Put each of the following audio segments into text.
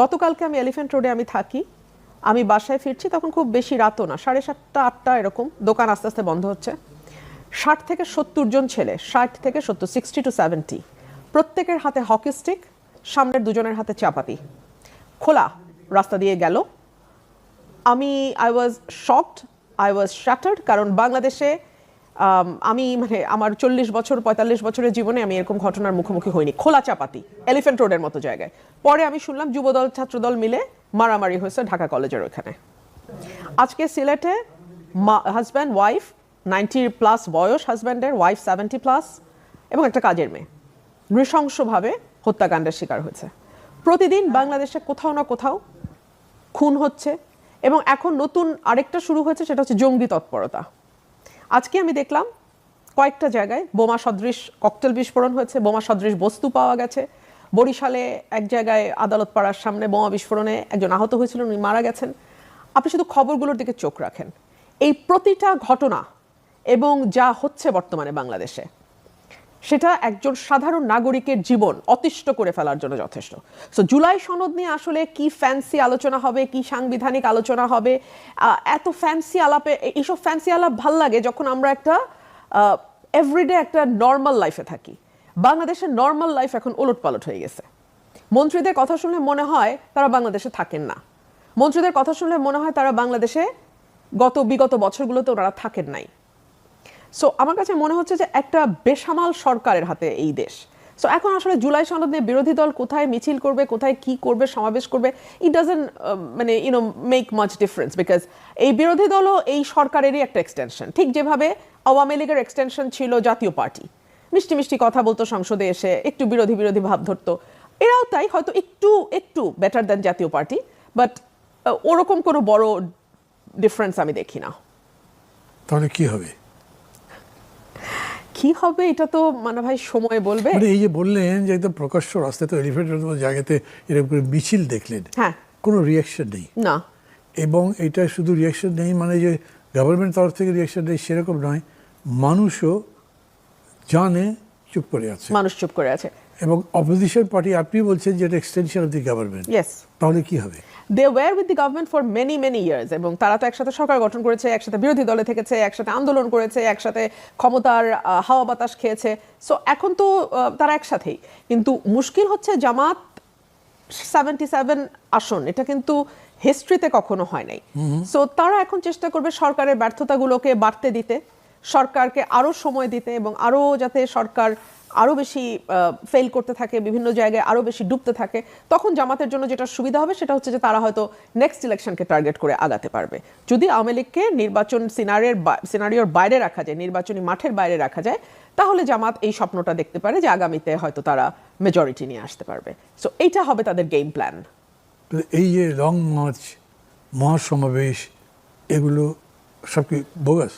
গতকালকে আমি এলিফ্যান্ট রোডে আমি থাকি, আমি বাসায় ফিরছি, তখন খুব বেশি রাতও না, 7:30 8টা এরকম, দোকান আস্তে আস্তে বন্ধ হচ্ছে। 60 থেকে 70 জন ছেলে, 60 থেকে 70, 60 to 70, প্রত্যেকের হাতে হকি স্টিক, সামনের দুজনের হাতে চাপাতি, খোলা রাস্তা দিয়ে গেল। I was shocked, I was shattered, কারণ বাংলাদেশে আমি মানে আমার 40 বছর 45 বছরের জীবনে আমি এরকম ঘটনার মুখোমুখি হইনি। খোলা চাপাতি এলিফ্যান্ট রোডের মতো জায়গায়। পরে আমি শুনলাম যুবদল ছাত্রদল মিলে মারামারি হয়েছে ঢাকা কলেজের ওখানে। আজকে সিলেটে হাজব্যান্ড ওয়াইফ, 90+ বয়স হাজব্যান্ডের, ওয়াইফ 70+, এবং একটা কাজের মেয়ে নৃশংসভাবে হত্যাকাণ্ডের শিকার হয়েছে। প্রতিদিন বাংলাদেশে কোথাও না কোথাও খুন হচ্ছে, এবং এখন নতুন আরেকটা শুরু হয়েছে, সেটা হচ্ছে জঙ্গি তৎপরতা। আজকে আমি দেখলাম কয়েকটা জায়গায় বোমা সদৃশ ককটেল বিস্ফোরণ হয়েছে, বোমা সদৃশ বস্তু পাওয়া গেছে। বরিশালে এক জায়গায় আদালত পাড়ার সামনে বোমা বিস্ফোরণে একজন আহত হয়েছিলেন, উনি মারা গেছেন। আপনি শুধু খবরগুলোর দিকে চোখ রাখেন, এই প্রতিটা ঘটনা এবং যা হচ্ছে বর্তমানে বাংলাদেশে, সেটা একজন সাধারণ নাগরিকের জীবন অতিষ্ঠ করে ফেলার জন্য যথেষ্ট। সো জুলাই সনদ নিয়ে আসলে কি ফ্যান্সি আলোচনা হবে, কি সাংবিধানিক আলোচনা হবে, এত ফ্যান্সি আলাপে, এইসব ফ্যান্সি আলাপ ভাল লাগে যখন আমরা একটা এভরিডে একটা নর্মাল লাইফে থাকি। বাংলাদেশের নর্মাল লাইফ এখন ওলটপালট হয়ে গেছে। মন্ত্রীদের কথা শুনলে মনে হয় তারা বাংলাদেশে থাকেন না, মন্ত্রীদের কথা শুনলে মনে হয় তারা বাংলাদেশে বিগত বছরগুলোতে ওনারা থাকেন নাই। সো আমার কাছে মনে হচ্ছে যে একটা বেসামাল সরকারের হাতে এই দেশ। সো এখন আসলে জুলাই সনদ নিয়ে বিরোধী দল কোথায় মিছিল করবে, কোথায় কি করবে, সমাবেশ করবে, ইট ডাজন্ট মানে মেক মাচ ডিফারেন্স, বিকজ এই বিরোধী দলও এই সরকারেরই একটা এক্সটেনশন। ঠিক যেভাবে আওয়ামী লীগের এক্সটেনশন ছিল জাতীয় পার্টি, মিষ্টি মিষ্টি কথা বলতো, সংসদে এসে একটু বিরোধী বিরোধী ভাব ধরতো, এরাও তাই, হয়তো একটু বেটার দেন জাতীয় পার্টি, বাট ওরকম কোনো বড় ডিফারেন্স আমি দেখি না। তাহলে কি হবে? কি হবে এটা তো মানে ভাই সময় বলবে। মানে এই যে বললেন যে একদম প্রকাশ্য রাস্তায়, তো এলিফ্যান্ট জায়গাতে এরকম করে মিছিল দেখলেন, হ্যাঁ, কোনো রিয়াকশন নেই না, এবং এটা শুধু রিয়াকশন নেই মানে যে গভর্নমেন্ট তরফ থেকে রিয়াকশন নেই সেরকম নয়, মানুষও জানে চুপ করে আছে, মানুষ চুপ করে আছে। এবং অপোজিশন পার্টি আপনি বলছেন যে এটা extension of the government, yes, তাহলে কি হবে? They were with the government for many years, এবং তারা তো একসাথে সরকার গঠন করেছে, একসাথে বিরোধী দলে থেকেছে, একসাথে আন্দোলন করেছে, একসাথে ক্ষমতার হাওয়া বাতাস খেয়েছে। সো এখন তো তারা একসাথেই, কিন্তু মুশকিল হচ্ছে জামাত 77 আসন, এটা কিন্তু হিস্ট্রিতে কখনো হয় নাই। সো তারা এখন চেষ্টা করবে সরকারের ব্যর্থতাগুলোকে বাড়তে দিতে, সরকারকে আরো সময় দিতে, এবং আরো যাতে সরকার আরো বেশি ফেল করতে থাকে, বিভিন্ন জায়গায় আরো বেশি ডুবতে থাকে। তখন জামাতের জন্য যেটা সুবিধা হবে সেটা হচ্ছে যে তারা হয়তো নেক্সট ইলেকশনকে টার্গেট করে আগাতে পারবে। যদি আওয়ামী লীগকে নির্বাচন সিনারিওর বাইরে রাখা যায়, নির্বাচনী মাঠের বাইরে রাখা যায়, তাহলে জামাত এই স্বপ্নটা দেখতে পারে যে আগামীতে হয়তো তারা মেজরিটি নিয়ে আসতে পারবে। সো এইটা হবে তাদের গেম প্ল্যান। এই যে লং মার্চ, মহাসমাবেশ, এগুলো সব কি বোগাস?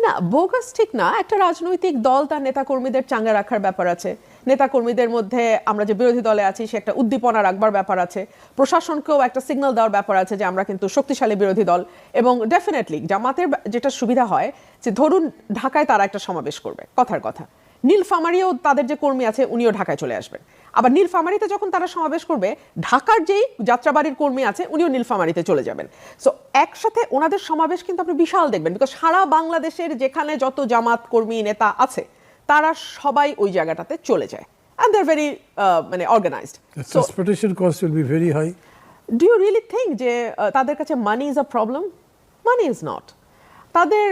না, বোগাস ঠিক না। একটা রাজনৈতিক দল তার নেতাকর্মীদের চাঙ্গা রাখার ব্যাপার আছে, নেতাকর্মীদের মধ্যে আমরা যে বিরোধী দলে আছি সে একটা উদ্দীপনা রাখবার ব্যাপার আছে, প্রশাসনকেও একটা সিগন্যাল দেওয়ার ব্যাপার আছে যে আমরা কিন্তু শক্তিশালী বিরোধী দল। এবং ডেফিনেটলি জামাতের যেটা সুবিধা হয় যে ধরুন ঢাকায় তারা একটা সমাবেশ করবে, কথার কথা, নীলফামারীও তাদের যে কর্মী আছে উনিও ঢাকায় চলে আসবেন। আবার নীলফামারীতে যখন তারা সমাবেশ করবে, ঢাকার যেই যাত্রাবাড়ির কর্মী আছে উনিও নীলফামারীতে চলে যাবেন। সো একসাথে ওনাদের সমাবেশ কিন্তু আপনি বিশাল দেখবেন, বিকজ সারা বাংলাদেশের যেখানে যত জামাত কর্মী নেতা আছে তারা সবাই ওই জায়গাটাতে চলে যায়, and they're very মানে organised. So transportation cost will be very high. Do you really think যে তাদের কাছে money is a problem? Money is not তাদের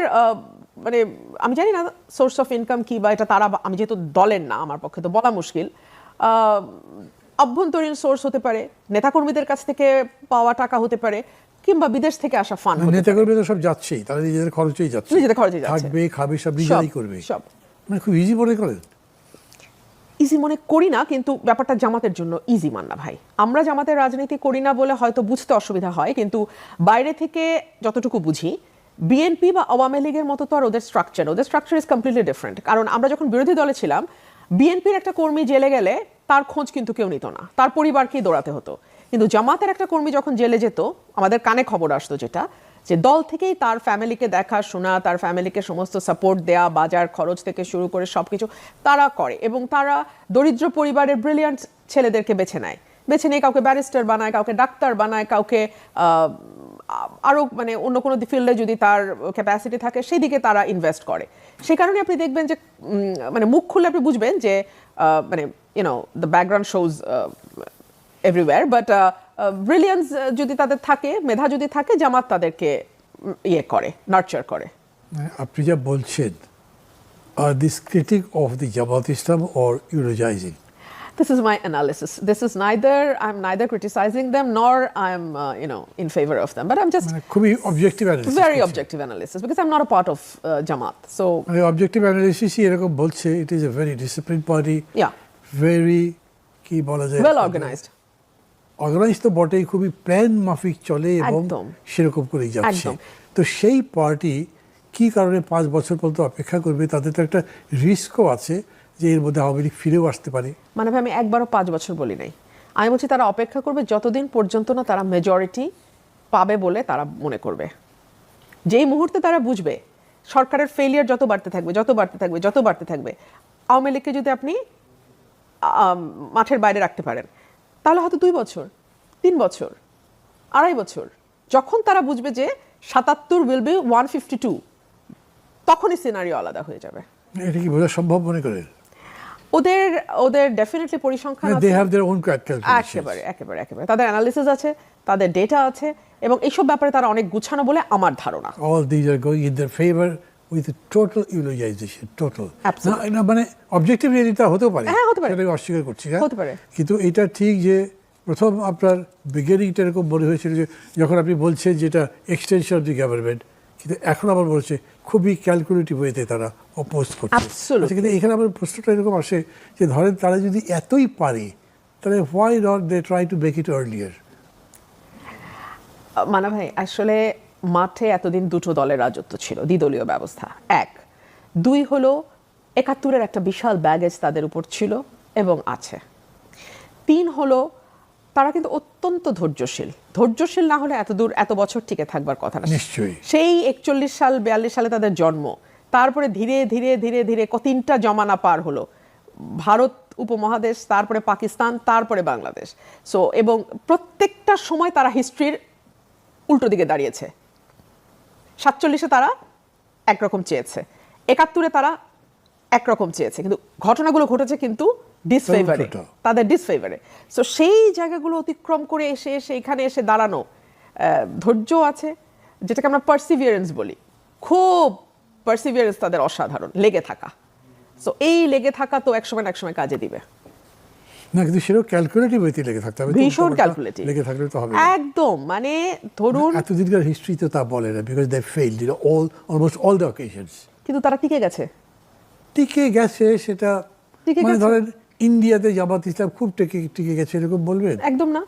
মানে আমি জানি না সোর্স অফ ইনকাম কি বা এটা তারা, আমি যেহেতু দলের না আমার পক্ষে তো বলা মুশকিল। অভ্যন্তরীণ সোর্স হতে পারে, নেতাকর্মীদের কাছ থেকে পাওয়া টাকা হতে পারে, কিংবা বিদেশ থেকে আসা ফান্ড। নেতাকর্মী তো সব যাচ্ছেই, তারা নিজেদের খরচেই যাচ্ছে, নিজেদের খরচে যাচ্ছে, থাকবে খাবে সব নিজেরাই করবে, সব মানে খুব ইজি মনে করেন? ইজি মনে করি না, কিন্তু ব্যাপারটা জামাতের জন্য ইজি মান না ভাই। আমরা জামাতের রাজনীতি করি না বলে হয়তো বুঝতে অসুবিধা হয়, কিন্তু বাইরে থেকে যতটুকু বুঝি, বিএনপি বা আওয়ামী লীগের মতো তো আর ওদের স্ট্রাকচার ইজ কমপ্লিটলি ডিফারেন্ট। কারণ আমরা যখন বিরোধী দলে ছিলাম, বিএনপির একটা কর্মী জেলে গেলে তার খোঁজ কিন্তু কেউ নিত না, তার পরিবারকেই দৌড়াতে হতো। কিন্তু জামাতের একটা কর্মী যখন জেলে যেত, আমাদের কানে খবর আসতো যেটা, যে দল থেকেই তার ফ্যামিলিকে দেখাশোনা, তার ফ্যামিলিকে সমস্ত সাপোর্ট দেয়া, বাজার খরচ থেকে শুরু করে সবকিছু তারা করে, এবং তারা দরিদ্র পরিবারের ব্রিলিয়ান্ট ছেলেদেরকে বেছে নেয় বেছে নিয়ে কাউকে ব্যারিস্টার বানায়, কাউকে ডাক্তার বানায়, কাউকে আরও মানে অন্য কোনো ফিল্ডে যদি তার ক্যাপাসিটি থাকে সেই দিকে তারা ইনভেস্ট করে। সেই কারণে আপনি দেখবেন যে মানে মুখ খুললে আপনি বুঝবেন যে মানে YONO the background shows everywhere, but brilliance যদি তাদের থাকে, মেধা যদি থাকে, জামাত তাদেরকে ইয়ে করে, নার্চার করে। আপনি যা বলছেন, are this critic of the Jamaat Islam or eulogizing? This is my analysis. This is neither, I'm neither criticizing them nor I'm, in favor of them. But I'm just খুবই objective analysis, very objective analysis because I'm not a part of Jamaat. So, objective অ্যানালিসিসই এরকম বলছে it is a very discipline party, yeah, very কি বলা যায়, well organized. Organise তো বটেই, খুবই প্ল্যান মাফিক চলে এবং একদম। সেরকম করেই যাচ্ছে। একদম। তো সেই পার্টি কি কারণে 5 বছর পর্যন্ত অপেক্ষা করবে? তাদের তো একটা রিস্কও আছে যে এর মধ্যে আওয়ামী লীগ ফিরেও আসতে পারে। মানে ভাই, আমি একবারও 5 বছর বলি নাই। আমি বলছি তারা অপেক্ষা করবে যতদিন পর্যন্ত না তারা মেজরিটি পাবে বলে তারা মনে করবে। যেই মুহূর্তে তারা বুঝবে সরকারের ফেলিয়ার যত বাড়তে থাকবে, যত বাড়তে থাকবে, যত বাড়তে থাকবে, আওয়ামী লীগকে যদি আপনি মাঠের বাইরে রাখতে পারেন তাহলে হয়তো 2 বছর, 3 বছর, 2.5 বছর, যখন তারা বুঝবে যে 77 উইল বি 152, তখনই সিনারিও আলাদা হয়ে যাবে। এটা কি বোঝা সম্ভব মনে করেন? ওদের ডেফিনেটলি পরিসংখ্যান আছে, they have their own calculation. একেবারে তাদের অ্যানালিসিস আছে, তাদের ডেটা আছে, এবং এইসব ব্যাপারে তারা অনেক গুছানো বলে আমার ধারণা। All this are going in their favour with total eulogization, total. না মানে অবজেক্টিভ রিয়েলিটি হতেও পারে, হ্যাঁ হতে পারে, সেটা অস্বীকার করছি, হতে পারে। কিন্তু এটা ঠিক যে প্রথম আপনার বিগিনিংটা এরকম মনে হয়েছিল যে যখন আপনি বলছেন যেটা এক্সটেনশন অফ দি গভর্নমেন্ট, কিন্তু এখন আবার বলছে খুবই ক্যালকুলেটিভ ওয়েতে তারা অপোজ করছে। Absolutely. কিন্তু এখানে আমার প্রশ্নটা এরকম আসে যে ধরেন তারা যদি এতই পারে তাহলে why not they try to make it earlier? Manna ভাই, আসলে মাঠে এতদিন দুটো দলের রাজত্ব ছিল, দ্বিদলীয় ব্যবস্থা। 1, 2 হলো 71-এর একটা বিশাল ব্যাগেজ তাদের উপর ছিল এবং আছে। 3 হলো তারা কিন্তু অত্যন্ত ধৈর্যশীল না হলে এত বছর টিকে থাকবার কথা না। নিশ্চয়ই। সেই 41 সাল 42 সালে তাদের জন্ম, তারপরে ধীরে ধীরে ধীরে ধীরে তিনটা জমানা পার হলো, ভারত উপমহাদেশ, তারপরে পাকিস্তান, তারপরে বাংলাদেশ। সো এবং প্রত্যেকটা সময় তারা হিস্ট্রির উল্টো দিকে দাঁড়িয়েছে। 47-এ তারা একরকম চেয়েছে, 71-এ তারা একরকম চেয়েছে, কিন্তু ঘটনাগুলো ঘটেছে কিন্তু ডিসফেভারে, তাদের ডিসফেভারে। সো সেই জায়গাগুলো অতিক্রম করে এসে এখানে এসে দাঁড়ানো, ধৈর্য আছে, যেটাকে আমরা পারসিভিয়ারেন্স বলি, খুব পারসিভিয়ারেন্স তাদের অসাধারণ, লেগে থাকা। সো এই লেগে থাকা তো একসময় না একসময় কাজে দিবে। না, কিন্তু সেটাও ক্যালকুলেটিভ ওয়েতে লেগে থাকতে হবে, ভীষণ ক্যালকুলেটিভ লেগে থাকলে তো হবে একদম। মানে ধরুন এতদিনকার হিস্ট্রি তো তা বলে না, because they failed in almost all the occasions. কিন্তু তারা টিকে গেছে সেটা মানে ধরেন ইন্ডিয়াতে জামাত ইসলাম খুব টিকে গেছে এরকম বলবেন? একদম না,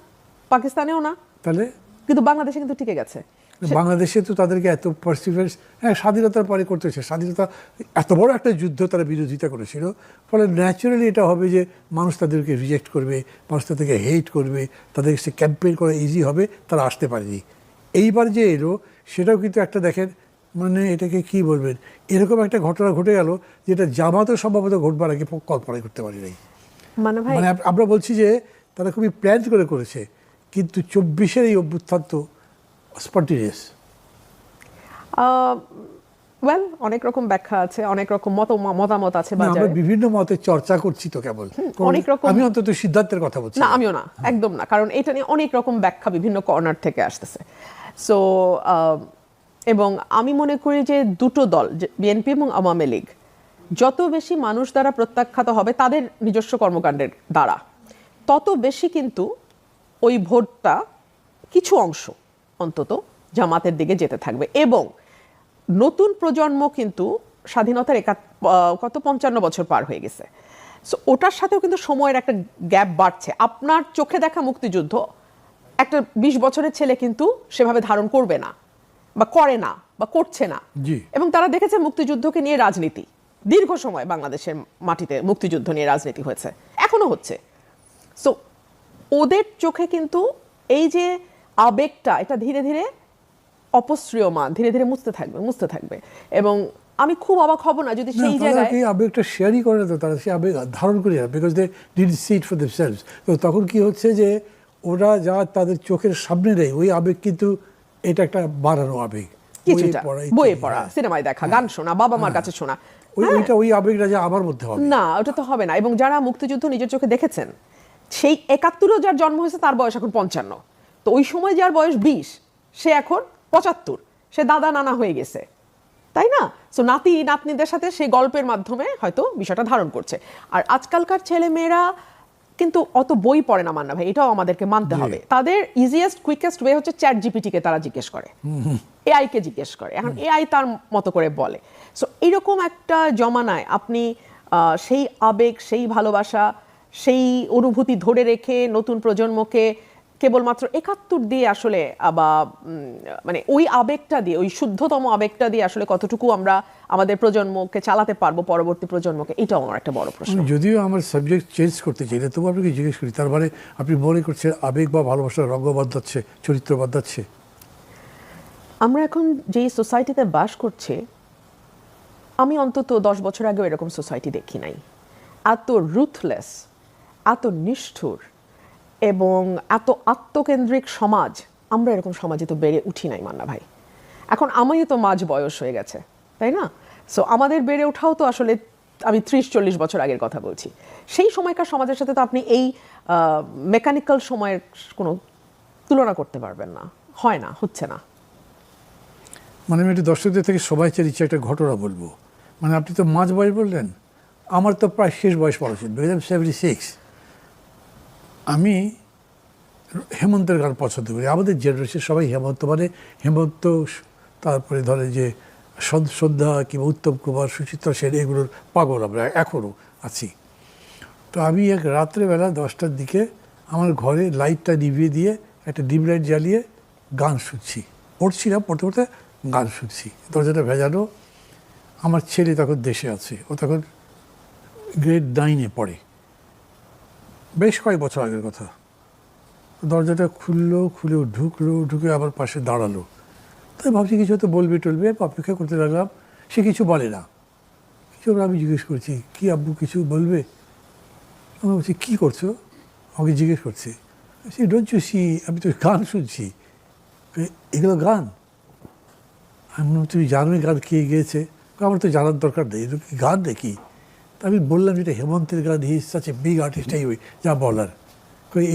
পাকিস্তানেও না, তাহলে কিন্তু বাংলাদেশে কিন্তু টিকে গেছে। বাংলাদেশে তো তাদেরকে এত পারসিভারেন্স, হ্যাঁ স্বাধীনতার পরে করতেছে, স্বাধীনতা এত বড় একটা যুদ্ধ তারা বিরোধিতা করেছিল, ফলে ন্যাচারালি এটা হবে যে মানুষ তাদেরকে রিজেক্ট করবে, মানুষ তাদেরকে হেট করবে, তাদেরকে সে ক্যাম্পেইন করা ইজি হবে, তারা আসতে পারেনি। এইবার যে এলো সেটাও কিন্তু একটা দেখেন, মানে এটাকে কি বলবেন, এরকম একটা ঘটনা ঘটে গেল যেটা জামাতও সম্ভবত ঘটবার আগে কল্পনা করতে পারি নাই। মানে আমরা বলছি যে তারা খুবই প্ল্যান করে করেছে, কিন্তু 24-এর এই অভ্যুত্থান তো স্পন্টেনিয়াস। ওয়েল, অনেক রকম ব্যাখ্যা আছে, অনেক রকম মতামত আছে বাজারে। আমরা বিভিন্ন মতে চর্চা করছি তো কেবল, অনেক রকম। আমি অন্তত সিদ্ধান্তের কথা বলছি না, আমিও না, একদম না, কারণ এটা নিয়ে অনেক রকম ব্যাখ্যা বিভিন্ন কর্নার থেকে আসতেছে। সো এবং আমি মনে করি যে দুটো দল, বিএনপি এবং আওয়ামী লীগ, যত বেশি মানুষ দ্বারা প্রত্যাখ্যাত হবে তাদের নিজস্ব কর্মকাণ্ডের দ্বারা, তত বেশি কিন্তু ওই ভোটটা কিছু অংশ অন্তত জামাতের দিকে যেতে থাকবে। এবং নতুন প্রজন্ম কিন্তু স্বাধীনতার 55 বছর পার হয়ে গেছে। সো ওটার সাথেও কিন্তু সময়ের একটা গ্যাপ বাড়ছে। আপনার চোখে দেখা মুক্তিযুদ্ধ একটা 20 বছরের ছেলে কিন্তু সেভাবে ধারণ করবে না, বা করে না, বা করছে না। এবং তারা দেখেছে মুক্তিযুদ্ধকে নিয়ে রাজনীতি দীর্ঘ সময় বাংলাদেশের মাটিতে মুক্তিযুদ্ধ নিয়ে রাজনীতি হয়েছে, এখনো হচ্ছে। সো ওদের চোখে কিন্তু এই যে আবেগটা, এটা ধীরে ধীরে অপসৃয়মান, ধীরে ধীরে মুছতে থাকবে। এবং আমি খুব অবাক হব না যদি সেই জায়গায় এই আবেগটা শেয়ারই করে না, তো তারা সেই আবেগ ধারণ করে না, because they didn't see it for themselves. তো তখন কি হচ্ছে যে ওরা যা তাদের চোখের সামনে নেই, ওই আবেগ কিন্তু এটা একটা বাড়ানো আবেগ, কিছুটা বইয়ে পড়া, সিনেমায় দেখা, গান শোনা, বাবা মার কাছে শোনা, ওই আবেগটা যে আমার মধ্যে হবে না, ওটা তো হবে না। এবং যারা মুক্তিযুদ্ধ নিজের চোখে দেখেছেন, সেই 71-ও যার জন্ম হয়েছে তার বয়স এখন 55, তো ওই সময় যার বয়স 20 সে এখন 75, সে দাদা নানা হয়ে গেছে, তাই না? সো নাতি নাতনিদের সাথে সেই গল্পের মাধ্যমে হয়তো বিষয়টা ধারণ করছে। আর আজকালকার ছেলে মেয়েরা কিন্তু অত বই পড়ে না, মান্না ভাই, এটাও আমাদেরকে মানতে হবে। তাদের ইজিয়েস্ট কুইকেস্ট ওয়ে হচ্ছে চ্যাট জিপিটিকে তারা জিজ্ঞেস করে, এআই কে জিজ্ঞেস করে, এখন এআই তার মতো করে বলে। সো এইরকম একটা জমানায় আপনি সেই আবেগ, সেই ভালোবাসা, সেই অনুভূতি ধরে রেখে নতুন প্রজন্মকে কেবলমাত্র 71 দিয়ে আসলে বা মানে ওই আবেগটা দিয়ে, ওই শুদ্ধতম আবেগটা দিয়ে আসলে কতটুকু আমরা আমাদের প্রজন্মকে চালাতে পারবো, পরবর্তী প্রজন্মকে, এটাও আমার একটা বড় প্রশ্ন। যদিও আমার সাবজেক্ট চেঞ্জ করতে চাই না, তবু আপনাকে জিজ্ঞেস করি, তার মানে আপনি মনে করছেন আবেগ বা ভালোবাসার রঙ্গ বদলাচ্ছে, চরিত্র বদলাচ্ছে? আমরা এখন যেই সোসাইটিতে বাস করছি, আমি অন্তত 10 বছর আগেও এরকম সোসাইটি দেখি নাই। এত রুথলেস, এত নিষ্ঠুর এবং এত আত্মকেন্দ্রিক সমাজ, আমরা এরকম সমাজে তো বেড়ে উঠি নাই, মান্না ভাই। এখন আমিও তো মাঝ বয়স হয়ে গেছে, তাই না? সো আমাদের বেড়ে ওঠাও তো আসলে আমি 30-40 বছর আগের কথা বলছি। সেই সময়কার সমাজের সাথে তো আপনি এই মেকানিক্যাল সময়ের কোনো তুলনা করতে পারবেন না, হয় না, হচ্ছে না। মানে আমি একটু দর্শকদের থেকে সবাই চেয়ে ইচ্ছে একটা ঘটনা বলবো। মানে আপনি তো মাঝ বয়স বললেন, আমার তো প্রায় শেষ বয়স পড়া ছিল, 76। আমি হেমন্তের গান পছন্দ করি, আমাদের জেনারেশন সবাই হেমন্ত, মানে হেমন্ত, তারপরে ধরে যে সন্ধ্যা কিংবা উত্তম কুমার, সুচিত্রা সেন, এগুলোর পাগল আমরা এখনও আছি। তো আমি এক রাত্রেবেলা 10টার দিকে আমার ঘরে লাইটটা নিভিয়ে দিয়ে একটা ডিম লাইট জ্বালিয়ে গান শুনছি, পড়ছিলাম, পড়তে পড়তে গান শুনছি, দরজাটা ভেজানো। আমার ছেলে তখন দেশে আছে, ও তখন গ্রেড 9-এ পড়ে, বেশ কয়েক বছর আগের কথা। দরজাটা খুলে ঢুকে আবার পাশে দাঁড়ালো। তাই ভাবছি কিছু তো বলবে টলবে, অপেক্ষা করতে লাগলাম, সে কিছু বলে না। কিছু আমি জিজ্ঞেস করছি, কি আব্বু কিছু বলবে? আমি বলছি কী করছো, আমাকে জিজ্ঞেস করছে। ডোন্ট ইউ সি, আমি তো গান শুনছি। এগুলো গান? আমি তুমি জানোই গান কে গিয়েছে? আমার তো জানার দরকার নেই, এগুলো কি গান নাকি? আমি বললাম যেটা হেমন্তের গান, he is such a big artist, এই ওই যা বলার।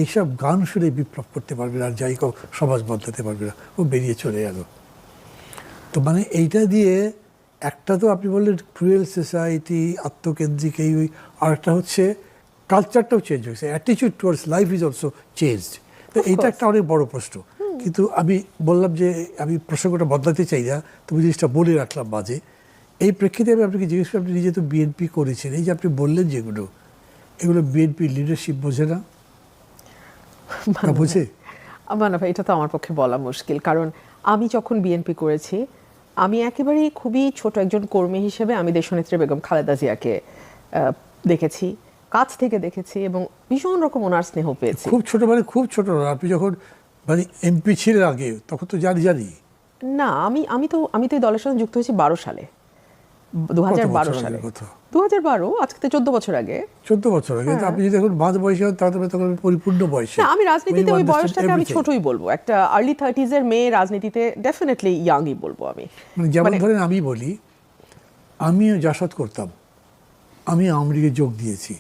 এইসব গান শুনে বিপ্লব করতে পারবে না, আর যাই হোক সমাজ বদলাতে পারবে না। ও বেরিয়ে চলে গেল। তো মানে এইটা দিয়ে একটা তো আপনি বললেন ক্রুয়েল সোসাইটি, আত্মকেন্দ্রিক, এই ওই, আর একটা হচ্ছে কালচারটাও চেঞ্জ হয়েছে, attitude towards life is also changed. তো এইটা একটা অনেক বড় প্রশ্ন। কিন্তু আমি বললাম যে আমি প্রসঙ্গটা বদলাতে চাই না, তুমি জিনিসটা বলে রাখলাম মাঝে। এই প্রেক্ষিতে আমি আপনাকে জিজ্ঞেস করি, আপনি নিজে তো বিএনপি করেছেন, এই যে আপনি বললেন যেগুলো, এগুলো বিএনপি লিডারশিপ বোঝে না? বুঝে? মান্না ভাই, এটা তো আমার পক্ষে বলা মুশকিল, কারণ আমি যখন বিএনপি করেছি, আমি একেবারেই খুবই ছোট একজন কর্মী হিসেবে আমি দেশনেত্রী বেগম খালেদা জিয়াকে দেখেছি, কাছ থেকে দেখেছি, এবং ভীষণ রকম ওনার স্নেহ পেয়েছি। খুব ছোট, মানে খুব ছোট না, আপনি যখন মানে এমপি ছিলেন আগে, তখন তো জানি না, আমি তো এই দলের সাথে যুক্ত হয়েছি 12 সালে, 2012 সালে। 2012, আজকে তো 14 বছর আগে। 14 বছর আগে। আপনি যদি এখন মাঝ বয়সে হন, তাহলে তখন পরিপূর্ণ বয়সে। না, আমি রাজনীতিতে ওই বয়সটাকে আমি ছোটই বলবো, একটা আর্লি 30s এর মেয়ে রাজনীতিতে ডেফিনেটলি ইয়াংই বলবো আমি। মানে যেমন ধরেন আমি বলি, আমিও জাসদ করতাম, আমি আওয়ামী লীগে যোগ দিয়েছি।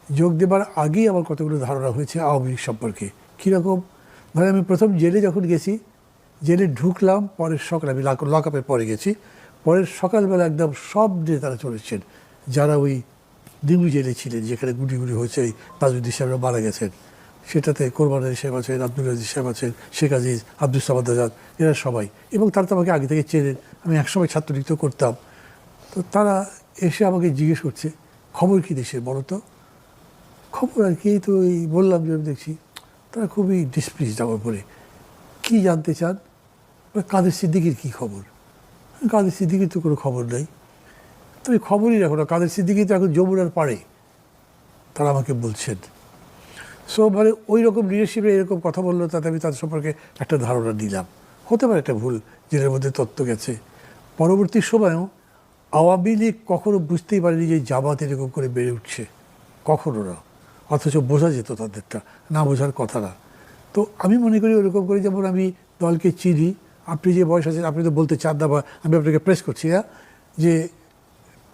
যোগ দেবার আগেই আমার কতগুলো ধারণা হয়েছে আওয়ামী লীগ সম্পর্কে। কীরকম? ধরেন আমি প্রথম জেলে যখন গেছি, জেলে ঢুকলাম, পরের সকালে, আমি লক আপের পরে গেছি, পরের সকালবেলা একদম সব নেতারা চলেছেন, যারা ওই দিঘু জেলে ছিলেন, যেখানে গুলি হয়েছে, ওই তাজউদ্দিন সাহেবরা মারা গেছেন, সেটাতে কোরবান আলী সাহেব আছেন, আব্দুল আজিজ সাহেব আছেন, শেখ আজিজ, আব্দুল সামাদ আজাদ, এরা সবাই। এবং তারা তো আমাকে আগে থেকে চেনেন, আমি একসময় ছাত্রলীগ করতাম। তো তারা এসে আমাকে জিজ্ঞেস করছে, খবর কী দেশের বলো তো? খবর আর কি, তো এই বললাম যে আমি দেখছি। তারা খুবই ডিসপ্লিসড আমার পরে। কী জানতে চান? কাদের সিদ্দিকীর কী খবর? কাদের সিদ্দিকীর তো কোনো খবর নেই। তবে খবরই রাখো না, কাদের সিদ্দিকী তো এখন যমুনার পাড়ে, তারা আমাকে বলছেন। সো মানে ওই রকম লিডারশিপে এরকম কথা বললো, তাতে আমি তাদের সম্পর্কে একটা ধারণা নিলাম। হতে পারে একটা ভুল, জেলের মধ্যে তত্ত্ব গেছে। পরবর্তী সময়েও আওয়ামী লীগ কখনো বুঝতেই পারেনি যে জামাত এরকম করে বেড়ে উঠছে, কখনো না, অথচ বোঝা যেত তাদেরটা, না বোঝার কথা না। তো আমি মনে করি ওরকম করে, যেমন আমি দলকে চিনি, আপনি যে বয়স আছেন আপনি তো বলতে চান না, বা আমি আপনাকে প্রেস করছি না যে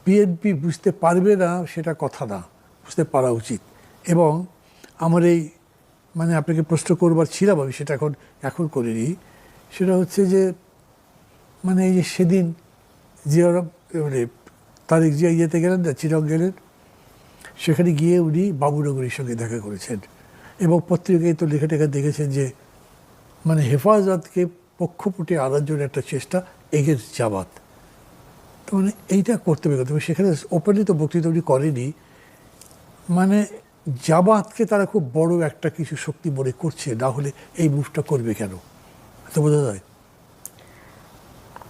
বিএনপি বুঝতে পারবে না সেটা কথা না, বুঝতে পারা উচিত। এবং আমার এই মানে আপনাকে প্রশ্ন করবার ছিলাম, আমি সেটা এখন করিনি, সেটা হচ্ছে যে মানে এই যে সেদিন জিয়া মানে তারেক জিয়া ইয়েতে গেলেন না, চিরং গেলেন, সেখানে গিয়ে উনি বাবুনগরীর সঙ্গে দেখা করেছেন এবং পত্রিকায় তো লেখা টেখা দেখেছেন যে মানে হেফাজতকে পক্ষপটে আনার জন্য একটা চেষ্টা এগেনস্ট জামাত। তো মানে এইটা করতে হবে, তবে সেখানে ওপেনলি তো বক্তৃতা উনি করেনি, মানে জামাতকে তারা খুব বড় একটা কিছু শক্তি মনে করছে, না হলে এই মুভটা করবে কেন, তো বোঝা যায়।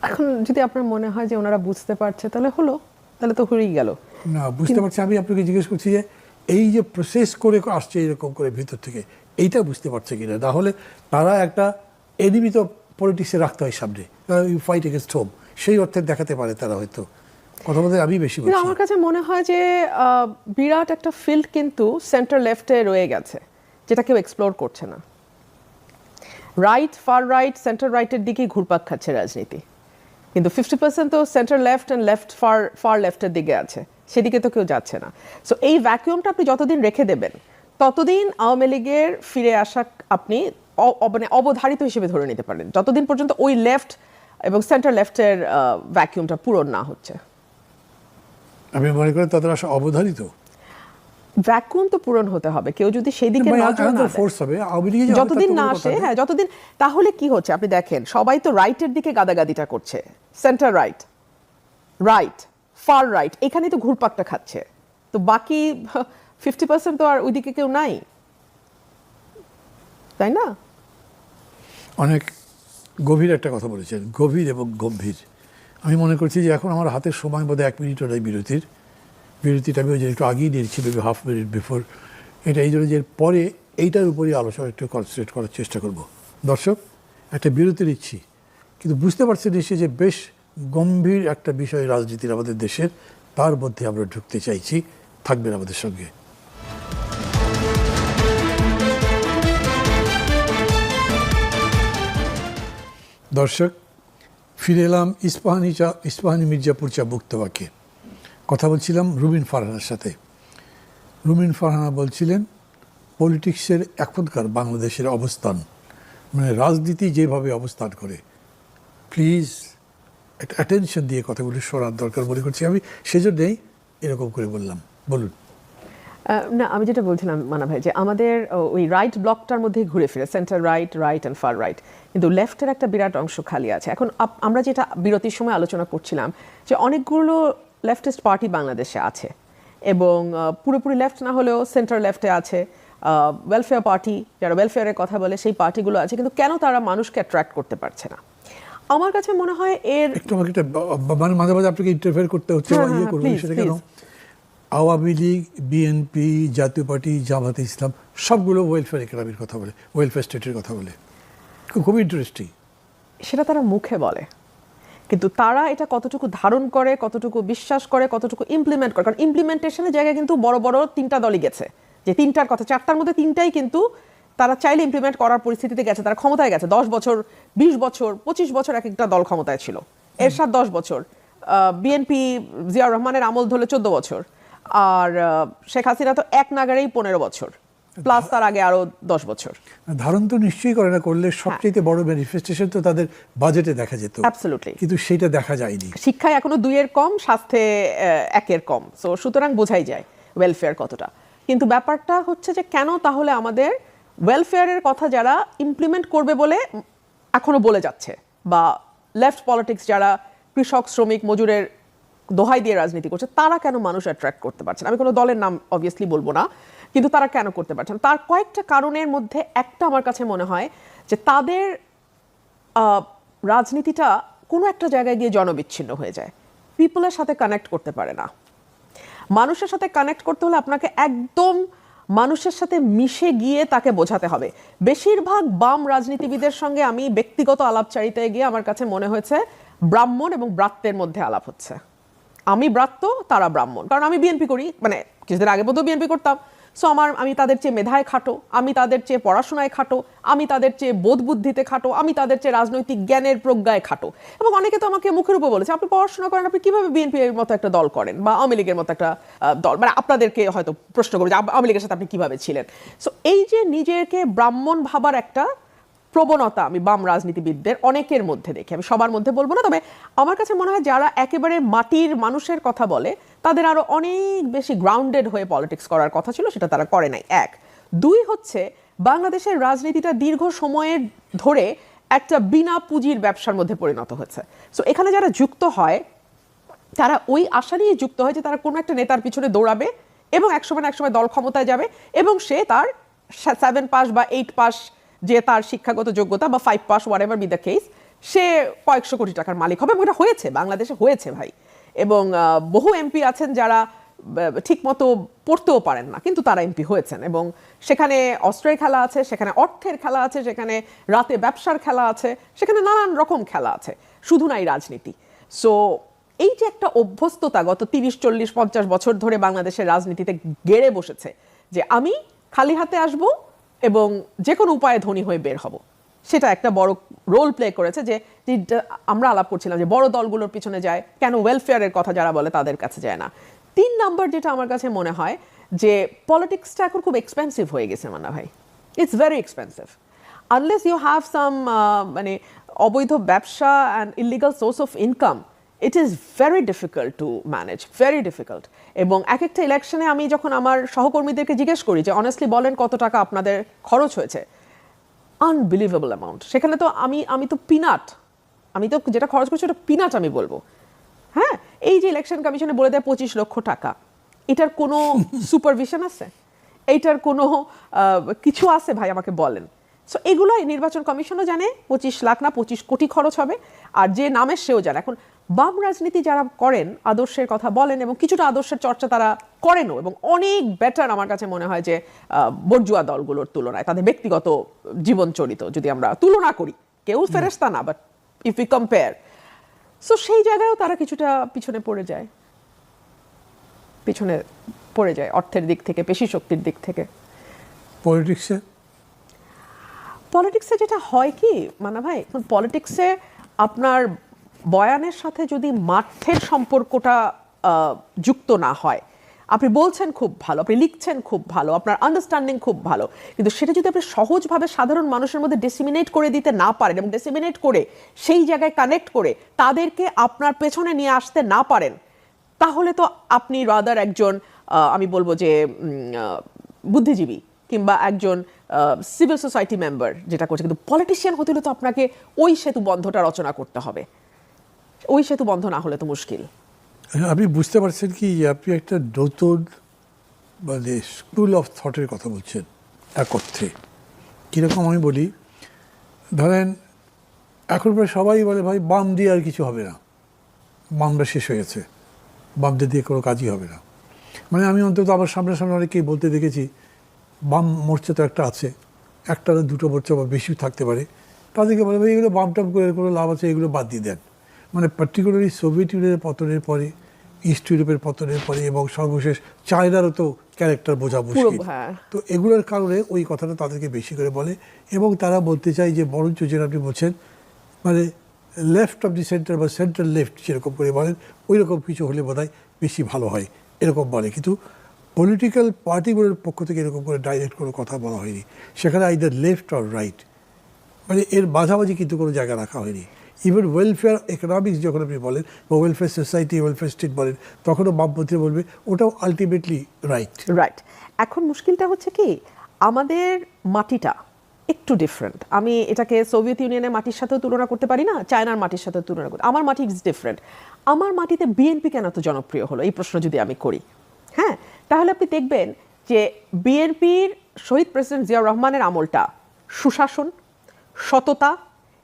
এখন যদি আপনার মনে হয় যে ওনারা বুঝতে পারছে তাহলে হলো, তাহলে তো হয়েই গেল। না বুঝতে পারছি, আমি আপনাকে জিজ্ঞেস করছি যে এই যে প্রসেস করে আসছে এরকম করে ভিতর থেকে, এইটা বুঝতে পারছে কিনা, না হলে তারা একটা এনিমি তো পলিটিক্সে রাখতে হয় সামনে, ইউ ফাইট এগেনস্ট হোম, সেই অর্থে দেখাতে পারে তারা হয়তো, কথা বলতে আমি বেশি বলছি। আমার কাছে মনে হয় যে বিরাট একটা ফিল্ড কিন্তু সেন্টার লেফটে রয়ে গেছে, যেটা কেউ এক্সপ্লোর করছে না। রাইট, ফার রাইট, সেন্টার রাইটের দিকেই ঘুরপাক খাচ্ছে রাজনীতি, কিন্তু 50% তো centre left and left far লেফটের দিকে আছে, সেদিকে তো কেউ যাচ্ছে না। সো এই ভ্যাকুয়ামটা আপনি যতদিন রেখে দেবেন ততদিন আওয়ামী লীগের ফিরে আসা আপনি মানে অবধারিত হিসেবে ধরে নিতে পারেন, যতদিন পর্যন্ত ওই লেফট এবং সেন্টার লেফটের ভ্যাকুয়ামটা পূরণ না হচ্ছে। আমি মনে করি তাদের আসা অবধারিত, ভ্যাকুয়াম তো পূরণ হতে হবে, কেউ যদি সেই দিকে নজর না ফোর্স হবে যতদিন না আসে, হ্যাঁ যতদিন, তাহলে কি হচ্ছে আপনি দেখেন সবাই তো রাইটের দিকে গাদাগাদিটা করছে, centre right, right, fur right, এখানেই তো ঘুরপাকটা খাচ্ছে, তো বাকি 50% তো আর ওইদিকে কেউ নাই, তাই না? অনেক গভীর একটা কথা বলেছেন, গভীর এবং গম্ভীর। আমি মনে করছি যে এখন আমার হাতের সময় বোধহয় 1 মিনিটও নেই বিরতিটা আমি ওই যে একটু আগেই নিয়েছি, মেবি হাফ মিনিট বিফোর। এটা এই জন্য যে পরে এইটার উপরেই আলোচনা একটু কনসেন্ট্রেট করার চেষ্টা করব। দর্শক, একটা বিরতি নিচ্ছি, কিন্তু বুঝতে পারছি নিশ্চয়ই যে বেশ গম্ভীর একটা বিষয় রাজনীতির আমাদের দেশের, তার মধ্যে আমরা ঢুকতে চাইছি। থাকবেন আমাদের সঙ্গে। দর্শক, ফিরে এলাম ইস্পাহানি মির্জাপুর চা মুক্তবাকে। কথা বলছিলাম রুমিন ফারহানার সাথে। রুমিন ফারহানা বলছিলেন পলিটিক্সের এখনকার বাংলাদেশের অবস্থান, মানে রাজনীতি যেভাবে অবস্থান করে, প্লিজ একটা অ্যাটেনশন দিয়ে কথাগুলি শোনার দরকার মনে করছি আমি, সেজন্যই এরকম করে বললাম। বলুন। না, আমি যেটা বলছিলাম মানা ভাই, যে আমাদের ওই রাইট ব্লকটার মধ্যে ঘুরে ফিরে centre right, right and far right, কিন্তু লেফটের একটা বিরাট অংশ খালি আছে। এখন আমরা যেটা বিরতির সময় আলোচনা করছিলাম যে অনেকগুলো লেফটিস্ট পার্টি বাংলাদেশে আছে, এবং পুরোপুরি লেফট না হলেও সেন্টার লেফটে আছে, ওয়েলফেয়ার পার্টি, যারা ওয়েলফেয়ারের কথা বলে সেই পার্টিগুলো আছে, কিন্তু কেন তারা মানুষকে অ্যাট্রাক্ট করতে পারছে না? আমার কাছে মনে হয় এর একটু আমাকে মানে মাঝে মাঝে আপনাকে ইন্টারফেয়ার করতে হচ্ছে, ইয়ে করবেন সেটা কেন? আওয়ামী লীগ, বিএনপি, জাতীয় পার্টি, জামাতে ইসলাম সবগুলো ওয়েলফেয়ার ইকোনমির কথা বলে, ওয়েলফেয়ার স্টেটের কথা বলে, খুব ইন্টারেস্টিং। সেটা তারা মুখে বলে, কিন্তু তারা এটা কতটুকু ধারণ করে, কতটুকু বিশ্বাস করে, কতটুকু ইমপ্লিমেন্ট করে, কারণ ইমপ্লিমেন্টেশনের জায়গায় কিন্তু বড় বড় 3টা দলই গেছে, যে 3টার কথা 4টার মধ্যে 3টাই কিন্তু তারা চাইলে ইমপ্লিমেন্ট করার পরিস্থিতিতে গেছে, তারা ক্ষমতায় গেছে। 10 বছর, 20 বছর, 25 বছর এক একটা দল ক্ষমতায় ছিল। এরশাদ 10 বছর, বিএনপি জিয়াউর রহমানের আমল ধরলে 14 বছর, আর শেখ হাসিনা তো এক নাগারেই 15 বছর, প্লাস তার আগে আরো 10 বছর। ধারণ তো নিশ্চয়ই করে না, করলে সবচেয়ে বড় ম্যানিফেস্টেশন তো তাদের বাজেটে দেখা যেত, অ্যাবসলিউটলি, কিন্তু সেটা দেখা যায়নি। শিক্ষায় এখনো 2-এর কম, স্বাস্থ্যে 1-এর কম, সো সুতরাং বোঝাই যায় ওয়েলফেয়ার কতটা। কিন্তু ব্যাপারটা হচ্ছে যে কেন তাহলে আমাদের ওয়েলফেয়ারের কথা যারা ইমপ্লিমেন্ট করবে বলে এখনো বলে যাচ্ছে, বা লেফট পলিটিক্স যারা কৃষক, শ্রমিক, মজুরের দোহাই দিয়ে রাজনীতি করছে, তারা কেন মানুষ অ্যাট্রাক্ট করতে পারছে না? আমি কোনো দলের নাম অবভিয়াসলি বলবো না, কিন্তু তারা কেন করতে পারছে না? তার কয়েকটা কারণের মধ্যে একটা আমার কাছে মনে হয় যে তাদের রাজনীতিটা কোনো একটা জায়গায় গিয়ে জনবিচ্ছিন্ন হয়ে যায়, পিপলের সাথে কানেক্ট করতে পারে না। মানুষের সাথে কানেক্ট করতে হলে আপনাকে একদম মানুষের সাথে মিশে গিয়ে তাকে বোঝাতে হবে। বেশিরভাগ বাম রাজনীতিবিদের সঙ্গে আমি ব্যক্তিগত আলাপচারিতায় গিয়ে আমার কাছে মনে হয়েছে ব্রাহ্মণ এবং ব্রাত্যের মধ্যে আলাপ হচ্ছে। আমি ব্রাত্য, তারা ব্রাহ্মণ, কারণ আমি বিএনপি করি, মানে কিছুদিন আগে পর্যন্ত বিএনপি করতাম। সো আমি তাদের চেয়ে মেধায় খাটো, আমি তাদের চেয়ে পড়াশোনায় খাটো, আমি তাদের চেয়ে বোধ বুদ্ধিতে খাটো, আমি তাদের চেয়ে রাজনৈতিক জ্ঞানের প্রজ্ঞায় খাটো। এবং অনেকে তো আমাকে মুখের উপর বলেছে, আপনি পড়াশোনা করেন, আপনি কিভাবে বিএনপি এর মতো একটা দল করেন বা আওয়ামী লীগের মতো একটা দল, মানে আপনাদেরকে হয়তো প্রশ্ন করবে যে আওয়ামী লীগের সাথে আপনি কিভাবে ছিলেন। সো এই যে নিজেকে ব্রাহ্মণ ভাবার একটা প্রবণতা আমি বাম রাজনীতিবিদদের অনেকের মধ্যে দেখি, আমি সবার মধ্যে বলবো না, তবে আমার কাছে মনে হয় যারা একেবারে মাটির মানুষের কথা বলে তাদের আরো অনেক বেশি গ্রাউন্ডেড হয়ে পলিটিক্স করার কথা ছিল, সেটা তারা করে নাই। এক, দুই হচ্ছে বাংলাদেশের রাজনীতিটা দীর্ঘ সময়ের ধরে একটা বিনা পুঁজির ব্যবসার মধ্যে পরিণত হয়েছে। সো এখানে যারা যুক্ত হয় তারা ওই আশা নিয়ে যুক্ত হয় যে তারা কোনো একটা নেতার পিছনে দৌড়াবে এবং একসময় না একসময় দল ক্ষমতায় যাবে এবং সে তার 7 পাস বা 8 পাস যে তার শিক্ষাগত যোগ্যতা বা 5 pass whatever be the case, সে কয়েকশো কোটি টাকার মালিক হবে। এবং এটা হয়েছে, বাংলাদেশে হয়েছে ভাই। এবং বহু এমপি আছেন যারা ঠিক মতো পড়তেও পারেন না, কিন্তু তারা এমপি হয়েছেন। এবং সেখানে অস্ত্রের খেলা আছে, সেখানে অর্থের খেলা আছে, সেখানে রাতে ব্যবসার খেলা আছে, সেখানে নানান রকম খেলা আছে, শুধু নাই রাজনীতি। সো এই যে একটা অভ্যস্ততা গত 30-40-50 বছর ধরে বাংলাদেশের রাজনীতিতে গেড়ে বসেছে যে আমি খালি হাতে আসব এবং যে কোনো উপায়ে ধনী হয়ে বের হব, সেটা একটা বড় রোল প্লে করেছে। যে আমরা আলাপ করছিলাম যে বড় দলগুলোর পিছনে যায় কেন, ওয়েলফেয়ারের কথা যারা বলে তাদের কাছে যায় না। 3 নাম্বার যেটা আমার কাছে মনে হয় যে পলিটিক্সটা এখন খুব এক্সপেন্সিভ হয়ে গেছে মান্না ভাই, it's very expensive. Unless you have some মানে অবৈধ ব্যবসা and illegal source of income, it is very difficult to manage, very difficult. এবং এক একটা ইলেকশনে আমি যখন আমার সহকর্মীদেরকে জিজ্ঞেস করি যে অনেস্টলি বলেন কত টাকা আপনাদের খরচ হয়েছে, আনবিলিভেবল অ্যামাউন্ট। সেখানে তো আমি তো পিনাট, আমি তো যেটা খরচ করছি ওটা পিনাট আমি বলবো। হ্যাঁ, এই যে ইলেকশন কমিশনে বলে দেয় 25 লক্ষ টাকা, এটার কোনো সুপারভিশন আছে? এইটার কোনো কিছু আছে ভাই আমাকে বলেন। সো এগুলোই নির্বাচন কমিশনও জানে 25 লাখ না 25 কোটি খরচ হবে, আর যে নামের সেও জানে। এখন বাম রাজনীতি যারা করেন, আদর্শের কথা বলেন এবং কিছুটা আদর্শের চর্চা তারা করেনও, এবং অনেক বেটার আমার কাছে মনে হয় যে বর্জুয়া দলগুলোর তুলনায় তাদের ব্যক্তিগত জীবন চরিত যদি আমরা তুলনা করি, কেউ ফেরেশতা না, but if you compare, so সেই জায়গায়ও তারা কিছুটা পিছনে পড়ে যায় অর্থের দিক থেকে, পেশি শক্তির দিক থেকে। পলিটিক্সে যেটা হয় কি মানা ভাই, এখন পলিটিক্সে আপনার বয়ানের সাথে যদি মাঠের সম্পর্কটা যুক্ত না হয়, আপনি বলছেন খুব ভালো, আপনি লিখছেন খুব ভালো, আপনার আন্ডারস্ট্যান্ডিং খুব ভালো, কিন্তু সেটা যদি আপনি সহজভাবে সাধারণ মানুষের মধ্যে ডিসিমিনেট করে দিতে না পারেন এবং ডিসিমিনেট করে সেই জায়গায় কানেক্ট করে তাদেরকে আপনার পেছনে নিয়ে আসতে না পারেন, তাহলে তো আপনি রাদার একজন আমি বলবো যে বুদ্ধিজীবী কিংবা একজন সিভিল সোসাইটি মেম্বার যেটা করছে, কিন্তু পলিটিশিয়ান হতে হলে তো আপনাকে ওই সেতু বন্ধটা রচনা করতে হবে। ওই সেতু বন্ধ না হলে তো মুশকিল। আপনি বুঝতে পারছেন কি আপনি একটা নতুন মানে স্কুল অফ থটের কথা বলছেন এক অর্থে। কীরকম আমি বলি, ধরেন এখন প্রায় সবাই বলে ভাই বাম দিয়ে আর কিছু হবে না, বামটা শেষ হয়ে গেছে, বামদের দিয়ে কোনো কাজই হবে না। মানে আমি অন্তত আমার সামনাসামনি অনেকেই বলতে দেখেছি, বাম মোর্চা তো একটা আছে, একটা না দুটো মোর্চা বা বেশি থাকতে পারে, তাদেরকে বলে ভাই এগুলো বাম টাম করে কোনো লাভ আছে, এগুলো বাদ দিয়ে দেন। মানে পার্টিকুলারলি সোভিয়েত ইউনিয়নের পতনের পরে, ইস্ট ইউরোপের পতনের পরে এবং সর্বশেষ চায়নারও তো ক্যারেক্টার বোঝা মুশকিল। তো এগুলোর কারণে ওই কথাটা তাদেরকে বেশি করে বলে এবং তারা বলতে চায় যে বরঞ্চ যেটা আপনি বলছেন মানে লেফট অফ দি সেন্টার বা সেন্ট্রাল লেফট যেরকম করে বলেন ওই রকম কিছু হলে বোধহয় বেশি ভালো হয় এরকম বলে। কিন্তু পলিটিক্যাল পার্টিগুলোর পক্ষ থেকে এরকম করে ডাইরেক্ট কোনো কথা বলা হয়নি। সেখানে আইদার লেফট অর রাইট, মানে এর মাঝামাঝি কিন্তু কোনো জায়গা রাখা হয়নি। ইভেন ওয়েলফেয়ার ইকোনমিক্স যখন আপনি বলেন বা ওয়েলফেয়ার সোসাইটি, ওয়েলফেয়ার স্টেট বলেন, তখনও বামপন্থী বলবে ওটাও আলটিমেটলি রাইট। এখন মুশকিলটা হচ্ছে কি, আমাদের মাটিটা একটু ডিফারেন্ট। আমি এটাকে সোভিয়েত ইউনিয়নের মাটির সাথেও তুলনা করতে পারি না, চায়নার মাটির সাথেও তুলনা করতে। আমার মাটি ইজ ডিফারেন্ট। আমার মাটিতে বিএনপি কেন এত জনপ্রিয় হলো, এই প্রশ্ন যদি আমি করি, হ্যাঁ, তাহলে আপনি দেখবেন যে বিএনপির শহীদ প্রেসিডেন্ট জিয়াউর রহমানের আমলটা সুশাসন, সততা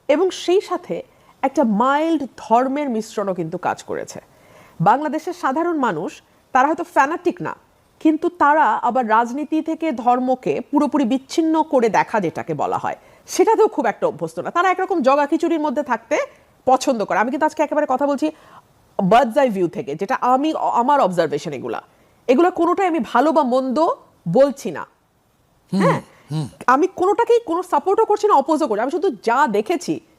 এবং সেই সাথে একটা মাইল্ড ধর্মের মিশ্রণও কিন্তু কাজ করেছে। বাংলাদেশের সাধারণ মানুষ তারা হয়তো ফ্যানাটিক না, কিন্তু তারা আবার রাজনীতি থেকে ধর্মকে পুরোপুরি বিচ্ছিন্ন করে দেখা যেটাকে বলা হয়, সেটাতেও খুব একটা অভ্যস্ত না। তারা একরকম জগা খিচুড়ির মধ্যে থাকতে পছন্দ করে। আমি কিন্তু আজকে একেবারে কথা বলছি বার্ডস আই ভিউ থেকে, যেটা আমার অবজারভেশন, এগুলা কোনোটাই আমি ভালো বা মন্দ বলছি না। হ্যাঁ, আমি কোনোটাকেই কোনো সাপোর্টও করছি না, অপোজও করছি, আমি শুধু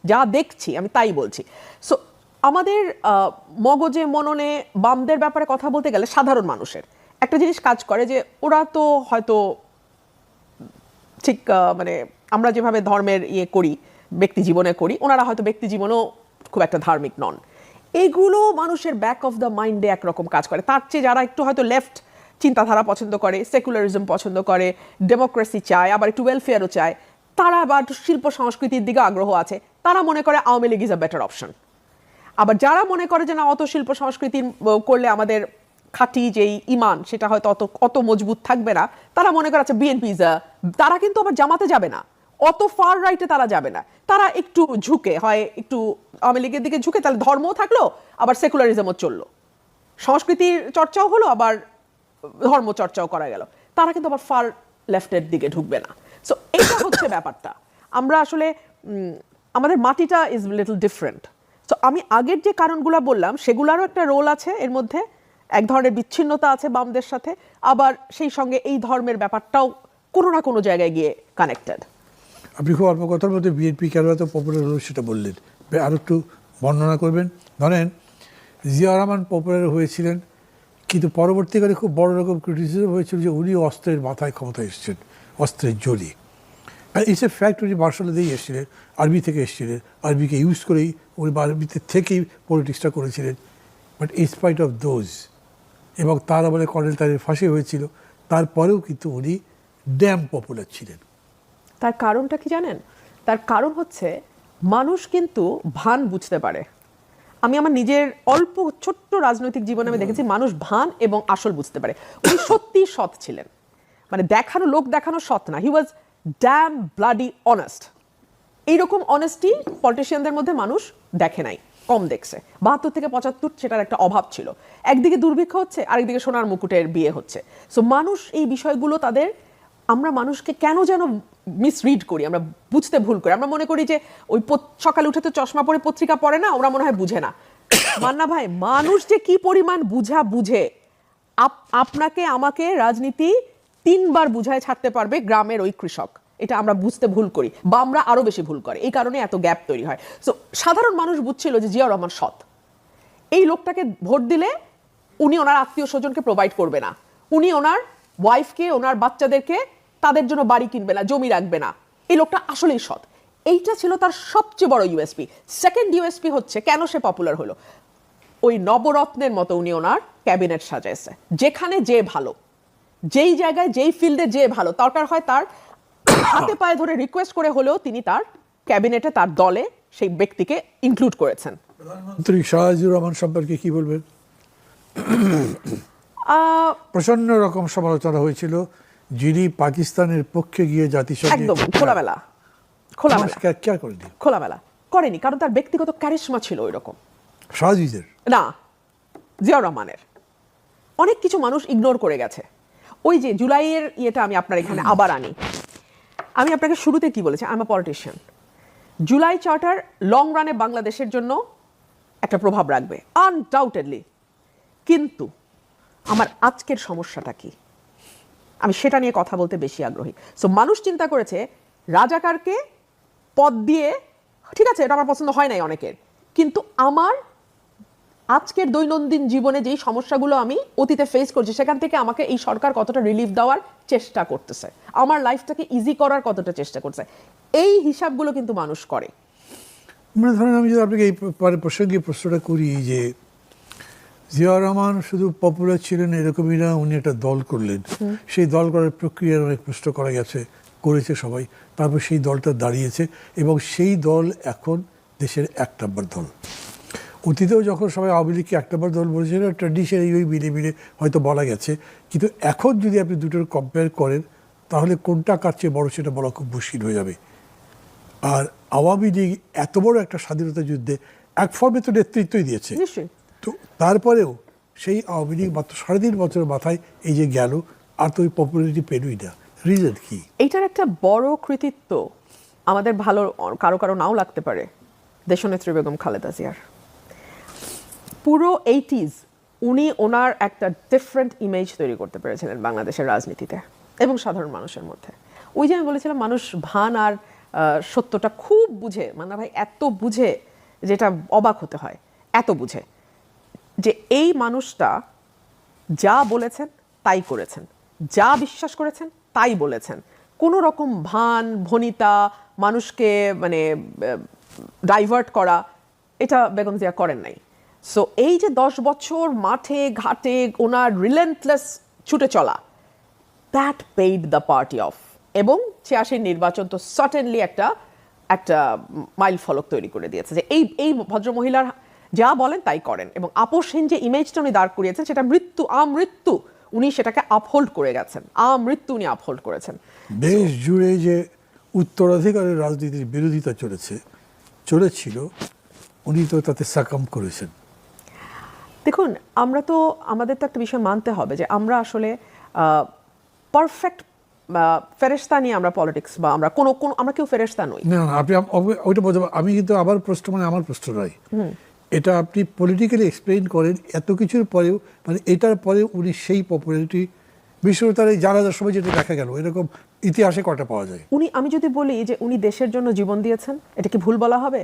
যা দেখছি আমি তাই বলছি। সো আমাদের মগজে মননে বামদের ব্যাপারে কথা বলতে গেলে সাধারণ মানুষের একটা জিনিস কাজ করে যে ওরা তো হয়তো ঠিক মানে আমরা যেভাবে ধর্মের করি, ব্যক্তি জীবনে করি, ওনারা হয়তো ব্যক্তি জীবনেও খুব একটা ধার্মিক নন। এগুলো মানুষের ব্যাক অফ দ্য মাইন্ডে একরকম কাজ করে। তার চেয়ে যারা একটু হয়তো লেফট চিন্তাধারা পছন্দ করে, সেকুলারিজম পছন্দ করে, ডেমোক্রেসি চায়, আবার একটু ওয়েলফেয়ারও চায়, তারা আবার একটু শিল্প সংস্কৃতির দিকে আগ্রহ আছে, তারা মনে করে Awami League is a better option. আবার যারা মনে করে যে না, অত শিল্প সংস্কৃতি করলে আমাদের খাঁটি যেই ইমান সেটা হয়তো অত মজবুত থাকবে না, তারা মনে করে আচ্ছা বিএনপি তারা কিন্তু আবার জামাতে যাবে না, অত ফার রাইটে তারা যাবে না, তারা একটু ঝুঁকে হয়, একটু আওয়ামী লীগের দিকে ঝুঁকে, তাহলে ধর্মও থাকলো, আবার সেকুলারিজমও চললো, সংস্কৃতির চর্চাও হলো, আবার ধর্ম চর্চাও করা গেল, তারা কিন্তু আবার ফার লেফটের দিকে ঢুকবে না। সো এইটা হচ্ছে ব্যাপারটা। আমরা আসলে আমাদের মাটিটা ইজ লিটল ডিফারেন্ট। সো আমি আগের যে কারণগুলো বললাম সেগুলোরও একটা রোল আছে এর মধ্যে, এক ধরনের বিচ্ছিন্নতা আছে বামদের সাথে, আবার সেই সঙ্গে এই ধর্মের ব্যাপারটাও কোনো না কোনো জায়গায় গিয়ে কানেক্টেড। আপনি খুব অল্প কথার মধ্যে বিএনপি কেন এত পপুলার হলো সেটা বললেন, আরও একটু বর্ণনা করবেন। ধরেন জিয়া রহমান পপুলার হয়েছিলেন, কিন্তু পরবর্তীকালে খুব বড় রকম ক্রিটিসিজম হয়েছিল যে উনি অস্ত্রের মাথায় ক্ষমতায় এসেছেন, অস্ত্রের জোরে। ইটস এ ফ্যাক্ট, উনি মার্শাল দিয়েই এসেছিলেন, আর্মি থেকে এসেছিলেন, আর্মিকে ইউজ করেই উনি আর্মিতে থেকেই পলিটিক্সটা করেছিলেন। বাট ইনস্পাইট অফ দোজ, এবং তার আমলে কর্নেল তারের ফাঁসি হয়েছিল, তারপরেও কিন্তু উনি ড্যাম পপুলার ছিলেন। তার কারণটা কি জানেন? তার কারণ হচ্ছে মানুষ কিন্তু ভান বুঝতে পারে। আমি আমার নিজের অল্প ছোট্ট রাজনৈতিক জীবনে আমি দেখেছি মানুষ ভান এবং আসল বুঝতে পারে। উনি সত্যি সৎ ছিলেন, মানে লোক দেখানো সৎ না, হি ওয়াজ ড্যাম ব্লাডি অনেস্ট। এইরকম অনেস্টি পলিটিশিয়ানদের মধ্যে মানুষ দেখে নাই, কম দেখছে। ৭২ থেকে ৭৫ সেটার একটা অভাব ছিল। একদিকে দুর্ভিক্ষ হচ্ছে, আরেকদিকে সোনার মুকুটের বিয়ে হচ্ছে। সো মানুষ এই বিষয়গুলো আমরা মানুষকে কেন যেন মিসরিড করি, আমরা বুঝতে ভুল করি। আমরা মনে করি যে ওই সকালে উঠে তো চশমা পরে পত্রিকা পড়ে না, ওরা মনে হয় বুঝে না। মান্না ভাই, মানুষ যে কি পরিমাণ বুঝে, আপনাকে আমাকে রাজনীতি ৩ বার বুঝায় ছাড়তে পারবে গ্রামের ওই কৃষক। এটা আমরা বুঝতে ভুল করি, বা আমরা আরো বেশি ভুল করি, এই কারণে এত গ্যাপ তৈরি হয়। সো সাধারণ মানুষ বুঝছিল যে জিয়া রহমান সৎ, এই লোকটাকে ভোট দিলে উনি ওনার আত্মীয় স্বজনকে প্রোভাইড করবে না, উনি ওনার ওয়াইফকে, ওনার বাচ্চাদেরকে তাদের জন্য বাড়ি কিনবে না, জমি রাখবে না, এই লোকটা আসলেই সৎ। এইটা ছিল তার সবচেয়ে বড় ইউএসপি। সেকেন্ড ইউএসপি হচ্ছে কেন সে পপুলার হলো, ওই নবরত্নের মতো উনি ওনার ক্যাবিনেট সাজাইছে, যেখানে যে ভালো, যেই জায়গায় যেই ফিল্ডে যে ভালো, দরকার হয় তার হাতে পায়ে ধরে রিকোয়েস্ট করে হলেও তিনি তার ক্যাবিনেটে, তার দলে সেই ব্যক্তিকে ইনক্লুড করেছেন। প্রধানমন্ত্রী শাহজিউর রহমান সম্পর্কে কি বলবেন? প্রচন্ড রকম সমালোচনা হয়েছিল, যিনি পাকিস্তানের পক্ষে গিয়ে জাতিসংঘে একদম খোলামেলা করেনি, কারণ তার ব্যক্তিগত ক্যারিশমা ছিল ওই রকম। শাহজিদের না, জিয়াউর রহমানের অনেক কিছু মানুষ ইগনোর করে গেছে। ওই যে জুলাইয়ের ইয়েটা আমি আপনার এখানে আবার আনি। আমি আপনাকে শুরুতে কি বলেছি, I am a politician. July charter long রানে বাংলাদেশের জন্য একটা প্রভাব রাখবে আনডাউটেডলি, কিন্তু আমার আজকের সমস্যাটা কি, আমি সেটা নিয়ে কথা বলতে বেশি আগ্রহী। সো মানুষ চিন্তা করেছে রাজাকারকে পদ দিয়ে, ঠিক আছে, এটা আমার পছন্দ হয় নাই অনেকের, কিন্তু আমার আজকের দৈনন্দিন জীবনে যেই সমস্যাগুলো আমি অতীতে ফেস করছি সেখান থেকে আমাকে এই সরকার কতটা রিলিফ দেওয়ার চেষ্টা করতেছে, আমার লাইফটাকে ইজি করার কতটা চেষ্টা করছে, এই হিসাবগুলো কিন্তু মানুষ করে। মানে ধরেন আমি যদি আপনাকে এই প্রসঙ্গে প্রশ্নটা করি যে জিয়াউর রহমান শুধু পপুলার ছিলেন এরকমই না, উনি একটা দল করলেন, সেই দল করার প্রক্রিয়ার অনেক প্রশ্ন করা করেছে সবাই, তারপর সেই দলটা দাঁড়িয়েছে এবং সেই দল এখন দেশের ১ নম্বর দল। অতীতেও যখন সবাই আওয়ামী লীগকে ১ নম্বর দল বলেছিল, ট্র্যাডিশন এই মিলে হয়তো বলা গেছে, কিন্তু এখন যদি আপনি দুটোর কম্পেয়ার করেন তাহলে কোনটা কার চেয়ে বড় সেটা বলা খুব মুশকিল হয়ে যাবে। আর আওয়ামী লীগ এত বড় একটা স্বাধীনতা যুদ্ধে এক ফর্মে তো নেতৃত্বই দিয়েছে, তো তারপরেও সেই আওয়ামী লীগ মাত্র ৩.৫ বছরের মাথায় এই যে গেল, আর তো ওই পপুলারিটি পেলই না। রিজন কি? এইটার একটা বড় কৃতিত্ব আমাদের ভালো কারো নাও লাগতে পারে, দেশনেত্রী বেগম খালেদা জিয়ার। পুরো 80s উনি ওনার একটা ডিফারেন্ট ইমেজ তৈরি করতে পেরেছিলেন বাংলাদেশের রাজনীতিতে এবং সাধারণ মানুষের মধ্যে। ওই যে আমি বলেছিলাম মানুষ ভান আর সত্যটা খুব বুঝে, মান্না ভাই এত বুঝে যেটা অবাক হতে হয়, এত বুঝে যে এই মানুষটা যা বলেছেন তাই করেছেন, যা বিশ্বাস করেছেন তাই বলেছেন। কোনো রকম ভান ভনিতা মানুষকে মানে ডাইভার্ট করা এটা বেগম জিয়া করেন নাই। সো এই যে 10 বছর মাঠে ঘাটে ওনার রিলেন্টলেস ছুটে চলা, that paid the party of. এবং 86 নির্বাচন তো সার্টেনলি একটা মাইল ফলক তৈরি করে দিয়েছে যে এই ভদ্রমহিলার যা বলেন তাই করেন। এবং আপোষহীন যে ইমেজটা উনি দাঁড় করিয়েছেন সেটা আমৃত্যু উনি সেটাকে আপহোল্ড করে গেছেন, আমৃত্যু উনি আপহোল্ড করেছেন। দেশ জুড়ে যে উত্তরাধিকারের রাজনীতির বিরোধিতা চলেছিল উনি তো তাতে সাকাম করেছেন। দেখুন আমাদের তো একটা বিষয় মানতে হবে যে আমরা আসলে পারফেক্ট ফেরেশতা নিয়ে আমরা পলিটিক্স বা আমরা আমরা কেউ ফেরেশতা নই। না আপনি ওইটা বলতে, আমি কিন্তু আমার প্রশ্ন নয়, এটা আপনি পলিটিক্যালি এক্সপ্লেইন করেন এত কিছুর পরেও, মানে এটার পরে উনি সেই পপুলারিটি বিশেষ তার এই জানাজার সময় যেটা দেখা গেল এরকম ইতিহাসে কটা পাওয়া যায়? আমি যদি বলি যে উনি দেশের জন্য জীবন দিয়েছেন, এটা কি ভুল বলা হবে?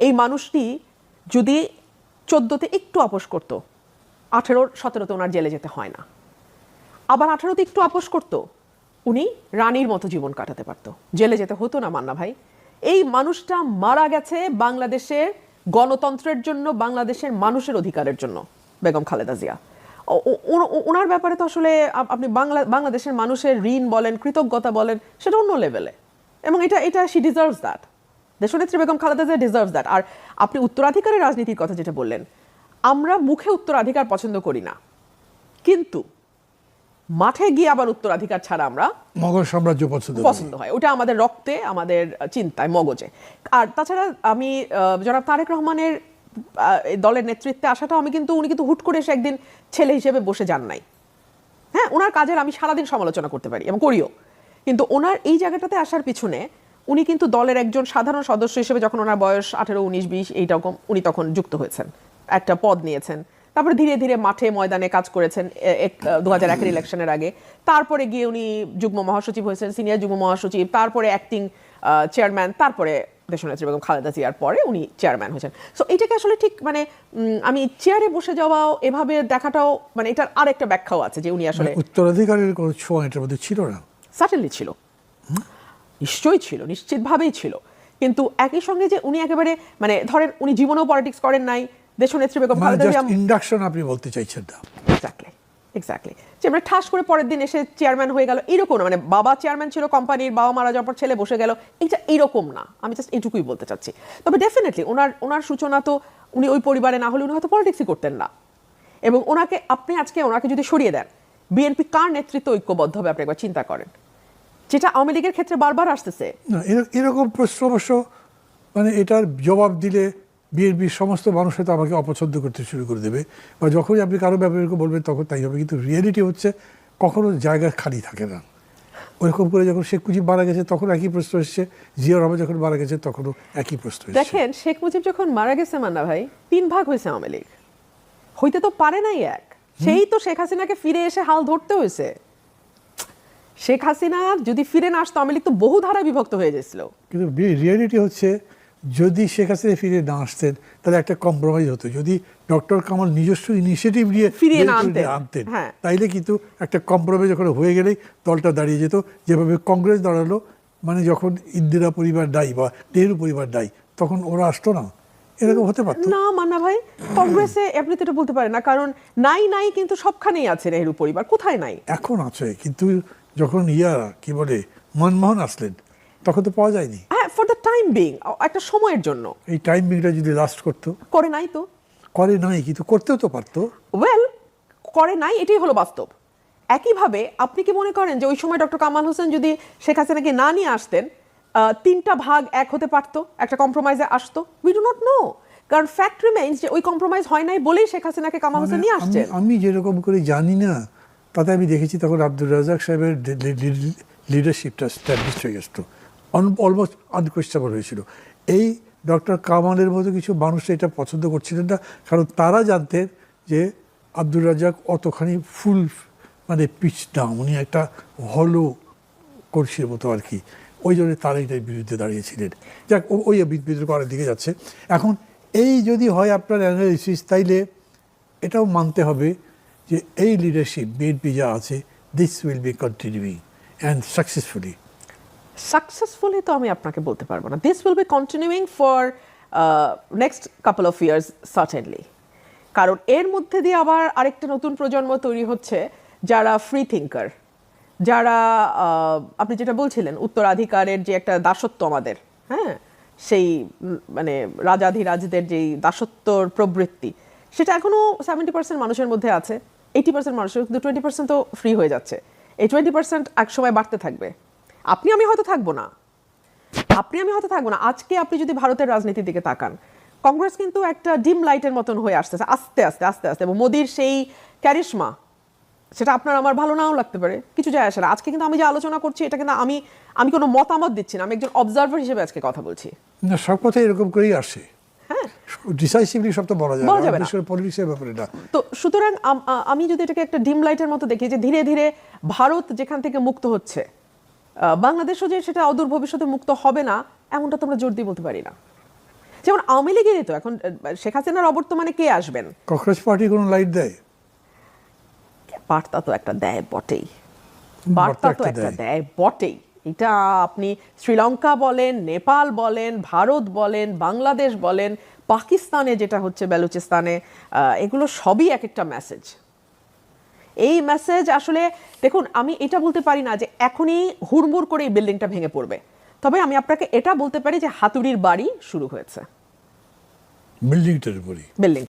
এই মানুষটি যদি 14তে একটু আপোষ করতো, 18-17তে ওনার জেলে যেতে হয় না। আবার 18তে একটু আপোষ করতো, উনি রানীর মতো জীবন কাটাতে পারতো, জেলে যেতে হতো না। মান্না ভাই, এই মানুষটা মারা গেছে বাংলাদেশের গণতন্ত্রের জন্য, বাংলাদেশের মানুষের অধিকারের জন্য, বেগম খালেদা জিয়া। ওনার ব্যাপারে তো আসলে আপনি বাংলাদেশের মানুষের ঋণ বলেন, কৃতজ্ঞতা বলেন, সেটা অন্য লেভেলে। এবং এটা শি ডিজার্ভস দ্যাট, দেশনেত্রী বেগম খালেদা জিয়া ডিজার্ভস দ্যাট। আর আপনি উত্তরাধিকারের রাজনীতির কথা যেটা বললেন, আমরা মুখে উত্তরাধিকার পছন্দ করি না, কিন্তু মাঠে গিয়ে আবার উত্তরাধিকার ছাড়া আমরা মগজ সাম্রাজ্য পছন্দ হয়, ওটা আমাদের রক্তে, আমাদের চিন্তায়, মগজে। আর তাছাড়া আমি জনাব তারেক রহমানের দলের নেতৃত্বে আসাটা উনি কিন্তু হুট করে এসে একদিন ছেলে হিসেবে বসে যান নাই। হ্যাঁ, ওনার কাজের আমি সারাদিন সমালোচনা করতে পারি এবং করিও, কিন্তু ওনার এই জায়গাটাতে আসার পিছনে উনি কিন্তু দলের একজন সাধারণ সদস্য হিসেবে, যখন ওনার বয়স 18, 19, 20 এইরকম, উনি তখন যুক্ত হয়েছেন, একটা পদ নিয়েছেন। তারপরে ধীরে ধীরে মাঠে ময়দানে কাজ করেছেন 2001 ইলেকশনের আগে। তারপরে গিয়ে উনি যুগ্ম মহাসচিব হয়েছেন, সিনিয়র যুগ্ম মহাসচিব, তারপরে অ্যাক্টিং চেয়ারম্যান, তারপরে দেশনেত্রী বেগম খালেদা জিয়ার পরে উনি চেয়ারম্যান হয়েছেন। সো এটাকে আসলে ঠিক মানে আমি চেয়ারে বসে যাওয়াও, এভাবে দেখাটাও, মানে এটার আরেকটা ব্যাখ্যাও আছে যে উনি আসলে উত্তরাধিকারের কোনো ছোঁয়া এটার মধ্যে ছিল না। সার্টেনলি ছিল, নিশ্চয়ই ছিল, নিশ্চিতভাবেই ছিল। কিন্তু একই সঙ্গে যে উনি একেবারে মানে ধরেন উনি জীবনেও পলিটিক্স করেন নাই, দেশনেত্রী বেগম খালেদা জিয়া ইন্ডাকশন আপনি বলতে চাইছেন না? এক্স্যাক্টলি যে মানে ঠাস করে পরের দিন এসে চেয়ারম্যান হয়ে গেল, এরকম না। মানে বাবা চেয়ারম্যান ছিল কোম্পানির, বাবা মারা যাওয়ার পর ছেলে বসে গেল, এটা এরকম না। আমি জাস্ট এইটুকুই বলতে চাচ্ছি। তবে ডেফিনেটলি ওনার সূচনা তো উনি ওই পরিবারে না হলে উনি হয়তো পলিটিক্সই করতেন না। এবং আপনি আজকে ওনাকে যদি সরিয়ে দেন, বিএনপি কার নেতৃত্ব ঐক্যবদ্ধ হবে আপনি একবার চিন্তা করেন, যেটা আওয়ামী লীগের ক্ষেত্রে বারবার আসতেছে। না, এরকম প্রশ্ন অবশ্য মানে এটার জবাব দিলে বিএনপির সমস্ত মানুষ হয়তো আমাকে অপছন্দ করতে শুরু করে দেবে, বা যখনই আপনি কারো ব্যাপারে বলবেন তখন তাই হবে। কিন্তু রিয়েলিটি হচ্ছে কখনো জায়গা খালি থাকে না। ওইরকম করে যখন শেখ মুজিব মারা গেছে তখন একই প্রশ্ন এসছে, জিয়া রহমান যখন মারা গেছে তখনও একই প্রশ্ন এসছে। দেখেন শেখ মুজিব যখন মারা গেছে মান্না ভাই, 3 ভাগ হয়েছে আওয়ামী লীগ, হইতে তো পারে নাই এক। সেই তো শেখ হাসিনাকে ফিরে এসে হাল ধরতে হয়েছে। শেখ হাসিনা যদি ফিরে না আসতো আওয়ামী লীগ তো বহু ধারা বিভক্ত হয়ে গেছিল। কিন্তু রিয়েলিটি হচ্ছে যদি শেখ হাসিনা ফিরে না আসতেন তাহলে একটা কম্প্রোমাইজ হতো। যদি ডক্টর কামাল নিজস্ব ইনিশিয়েটিভ নিয়ে ফিরিয়ে না আনতেন তাইলে কিন্তু একটা কম্প্রোমাইজ ওখানে হয়ে গেলেই দলটা দাঁড়িয়ে যেত। যেভাবে কংগ্রেস দাঁড়ালো, মানে যখন ইন্দিরা পরিবার দায়ী বা নেহরু পরিবার দায়ী, তখন ওরা আসতো না, এরকম হতে পারত না। মান্না ভাই, কংগ্রেসে আপনি তো এটা বলতে পারেন না, কারণ নাই কিন্তু সবখানেই আছে নেহরু পরিবার, কোথায় নাই? এখন আছে, কিন্তু যখন কি বলে মনমোহন আসলেন তখন তো পাওয়া যায়নি। হ্যাঁ, ফর দ্য টাইম বিং, একটা সময়ের জন্য। এই টাইম বিংটা যদি লাস্ট করতো। করে নাই তো, করে নাই, কিন্তু করতেও তো পারতো। ওয়েল, করে নাই, এটাই হলো বাস্তব। একইভাবে আপনি কি মনে করেন যে ওই সময় ডক্টর কামাল হোসেন যদি শেখ হাসিনাকে না নিয়ে আসতেন, 3টা ভাগ এক হতে পারতো, একটা কম্প্রোমাইজে আসতো? উই ডু নট নো, কারণ ফ্যাক্ট রিমেইনস যে ওই কম্প্রোমাইজ হয় নাই বলেই শেখ হাসিনাকে কামাল হোসেন নিয়ে আসছেন। আমি যেরকম করে জানি না, তাতে আমি দেখেছি তখন আব্দুর রাজ্জাক সাহেবের লিডারশিপটা স্ট্যাবলিশ হয়ে গেছিল, অলমোস্ট আনকোয়েশ্চেনেবল হয়েছিল। এই ডক্টর কামালের মতো কিছু মানুষ এটা পছন্দ করছিলেন না, কারণ তারা জানতেন যে আব্দুর রাজ্জাক অতখানি ফুল মানে পিচ না, উনি একটা হলো কলসির মতো আর কি, ওই জন্য তারা এটার বিরুদ্ধে দাঁড়িয়েছিলেন। যাক, ওই বিতর্ক অনেক দিকে যাচ্ছে। এখন এই যদি হয় আপনার অ্যানালিসিস, তাইলে এটাও মানতে হবে যে এই লিডারশিপ বিএনপি যা আছে, this will be continuing and successfully. Successfully তো আমি আপনাকে বলতে পারবো না। This will be continuing for next couple of years certainly. কারণ এর মধ্যে দিয়ে আবার আরেকটা নতুন প্রজন্ম তৈরি হচ্ছে, যারা ফ্রি থিঙ্কার, যারা আপনি যেটা বলছিলেন উত্তরাধিকারের যে একটা দাসত্ব আমাদের, হ্যাঁ, সেই মানে রাজাধিরাজদের যেই দাসত্বর প্রবৃত্তি, সেটা এখনো 70% মানুষের মধ্যে আছে। 80% মানুষের, কিন্তু 20% তো ফ্রি হয়ে যাচ্ছে। এই 20% এক সময় বাড়তে থাকবে। আপনি আমি হয়তো থাকবো না, আজকে আপনি যদি ভারতের রাজনীতির দিকে তাকান, কংগ্রেস কিন্তু একটা ডিম লাইটের মতন হয়ে আসতেছে আস্তে আস্তে আস্তে আস্তে, এবং মোদির সেই ক্যারিশমা, সেটা আপনার আমার ভালো নাও লাগতে পারে, কিছু যায় আসে না। আজকে কিন্তু আমি যে আলোচনা করছি, এটা কিন্তু আমি কোনো মতামত দিচ্ছি না, আমি একজন অবজারভার হিসেবে আজকে কথা বলছি। না, সব কথাই এরকম করেই আসে। হ্যাঁ, ডিসাইসিভলি সব তো বলা যায় না, পলিটিক্সের ব্যাপারে না। তো সুতরাং আমি যদি এটাকে একটা ডিম লাইটের মতো দেখি, যে ধীরে ধীরে ভারত যেখান থেকে মুক্ত হচ্ছে, বাংলাদেশও যে সেটা অদূর ভবিষ্যতে মুক্ত হবে না, এমনটা তো আমরা জোর দিয়ে বলতে পারি না। যেমন আওয়ামী লীগেরই তো এখন শেখ হাসিনার অবর্তমানে কে আসবেন? ককরোচ পার্টি কোনো লাইট দেয়? বার্তা তো একটা দেয় বটেই, বার্তা তো একটা দেয় বটেই। এটা আপনি শ্রীলঙ্কা বলেন, নেপাল বলেন, ভারত বলেন, বাংলাদেশ বলেন, পাকিস্তানে যেটা হচ্ছে বেলুচিস্তানে, এগুলো সবই এক একটা মেসেজ। এই মেসেজ আসলে দেখুন, আমি এটা বলতে পারি না যে এখনই হুড়মুড় করে এই বিল্ডিংটা ভেঙে পড়বে, তবে আমি আপনাকে এটা বলতে পারি যে হাতুড়ির বাড়ি শুরু হয়েছে, বিল্ডিংটার উপরই। বিল্ডিং